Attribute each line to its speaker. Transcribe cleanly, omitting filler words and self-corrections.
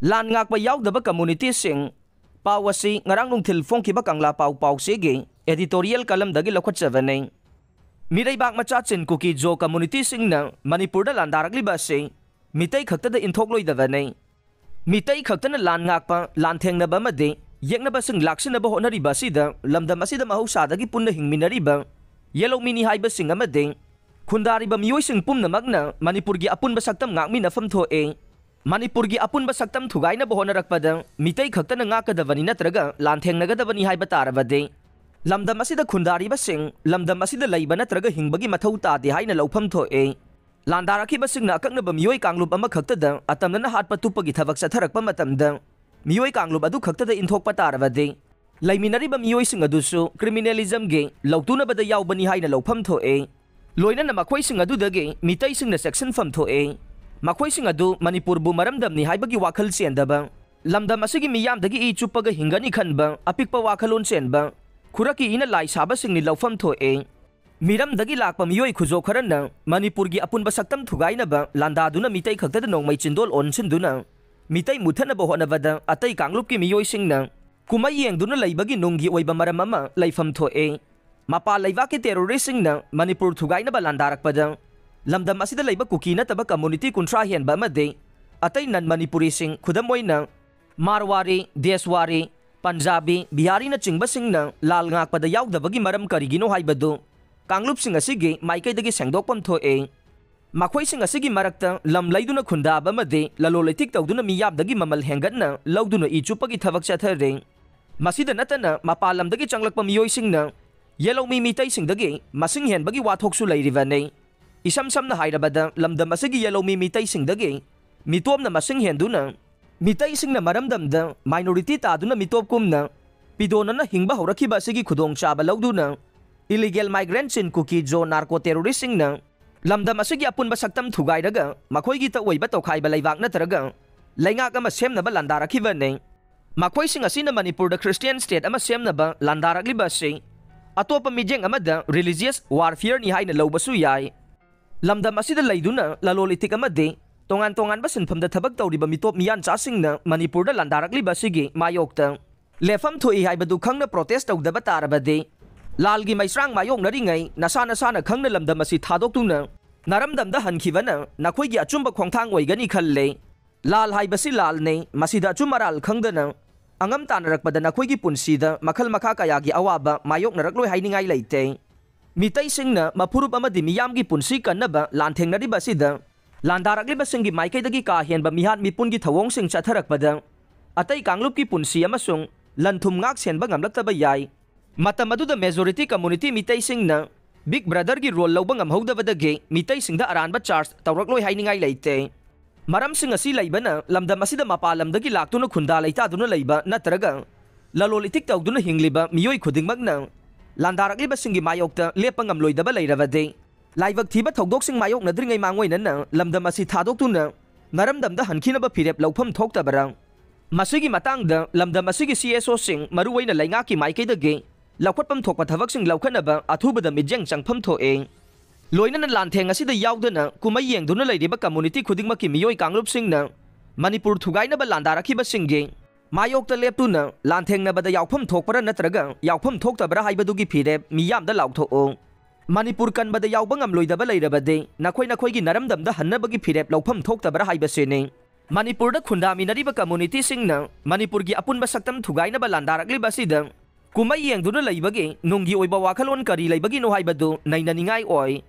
Speaker 1: Lan ngakpa yaudaba community sing pawasi ngarang nungthil fongkiba kangla paw sege editorial kalam dagi lokhatchabane. Mirai bak macha chin kuki jo community sing na Manipur da landarakliba se mitai khakta da inthok loidabane. Mitai khakta na lan ngakpa lan thengnaba made yeknaba sing laksinaba honariba sida lamdam asida mahausadagi punna hingminariba yellow mini haiba sing amade khundariba miyoi sing pumna magna Manipur gi apunba saktam ngakmi nafam thoe. Manipur gi apunba saktam thugaina bohonarakpada mitai khakta na ngakadabani natraga lanthengnagadabani haiba tarabade. Lamdam asida khundariba sing lamdam asida laiba natraga hingbagi mathau tade haina lawpham thoe. Landarakiba singna akaknaba miyoi kanglup ama khakta da atamna hatpa tupagi thabak satharakpa matamda miyoi kanglup adu khakta da inthokpa tarabade. Laiminariba miyoi sing adusu criminalism ge lawtunabada yawbani haina lawpham thoe. Loina na makhoi sing adu dage mitai singna section fam thoe. Makhoi sing adu Manipur bu maramdamni haibagi wakhal sendaba lamdam asigi miyamdagi I chupaga hingani khanba apikpa wakhalon senba khuraki ina lai saba singni lawfam thoe. Miramdagi lakpa miyoi khujo kharana Manipur gi apunba saktam thugainaba landaduna mitai khakta nongmai chindol onsinduna mitai muthanaba honabada atai kanglup ki miyoi singna kumai yengduna laibagi nunggi oiba maram ama laifam thoe. Mapa laiba ki terrorist singna Manipur thugainaba landarakpada lamdam asida laiba kuki nataba community kuntra henba amade atai nan Manipuri sing khudam oina Marwari, Deswari, Punjabi, Bihari na chingba singna lal ngakpada yaudabagi maram karigino haibadu kanglup sing asigi maikaidagi sengdokpam thoe. Makhoi sing asigi marakta lam laiduna khundaba amade lalolitik tawduna miyabdagi mamal hengatna lawduna ichupagi thabak chathare. Masida natana mapalamdagi changlakpa miyoi singna yellow mitai singdagi masing henbagi wathoksu lairibane. Isam samna hairabada lamdam asigi yellow mitai singdagi mitop na masing henduna mitai singna maramdamda minority taduna mitop kumna pidona na hingba horakiba asigi khudong chaba lawduna illegal migrants in kuki jo narco terrorist singna lamdam asigi apunba saktam thugairaga makhoi gi ta oiba tokhaiba laibak natraga laingak ama semnaba landarakibane. Makhoi sing asina Manipur da Christian state ama semnaba landarakliba se atopa mijeng amada religious warfare ni haina lawbasu yai. Lamdam asida laiduna lalolitik amade tongan ba sinfamda thabak tawriba mitop miyan chasingna Manipur da landarakliba sige mayokta lefam thoi haibadu khangna protest tawdaba tarabade lalgi maisrang mayok naringai nasana khangna lamdam asi thadoktuna naramdamda hankhibana nakhoi gi achumba khongthang oigani khalle. Lal haibasi lal ne masida achumaral khangdana angam tanarakpada nakhoi gi punsida makhal makha kaya gi awaba mayok narakloi hainingai leite. Mitai singna mapurup amadi miyamgi punsi kannaba lanthengnariba sida landarakliba singi maikaidagi ka henba mihat mipungi thawong sing chatharakpada atai kanglup ki punsi amasung lanthum ngak senba ngamlaktaba yai. Matam aduda majority community mitai singna big brother gi role lawba ngamhodabadage mitai singda aranba charge tawrakloi hainingai leite. Maram sing asi laibana lamdam asida mapalamdagi laktuna khunda leitaduna leiba natraga lalolitik tawduna hingliba miyoi khudingmakna landarakliba singi mayokta lepangam loidaba leirabade laibak thiba thogdok sing mayok nadringai mangoinana lamdam asi thadoktuna naramdamda hankinaba phirep lawpham thoktabara. Masigi matangda lamdam asigi CSO sing maruwaina laingaki maikaidage lawkhatpam thokpa thabak sing lawkhanaba athubada mijeng changpham thoe. Loinana lantheng asida yaudana kumai yengduna leiriba community khudingmaki miyoi kanglup singna Manipur thugainaba landarakiba singe mayokta leptuna lanthengnabada yawpham thokpara natraga yawpham thoktabara haibadugi phirep miyamda lawthoo. Manipur kanbada yawba ngamloidaba leirabade nakhoi gi naramdamda hannabagi phirep lawpham thoktabara haibasene. Manipur da khundaminariba community singna Manipur gi apunba saktam thugainaba landarakliba sida kumai yengduna leibage nunggi oiba wakhalon kari leibagi no haibadu nainaningai oi.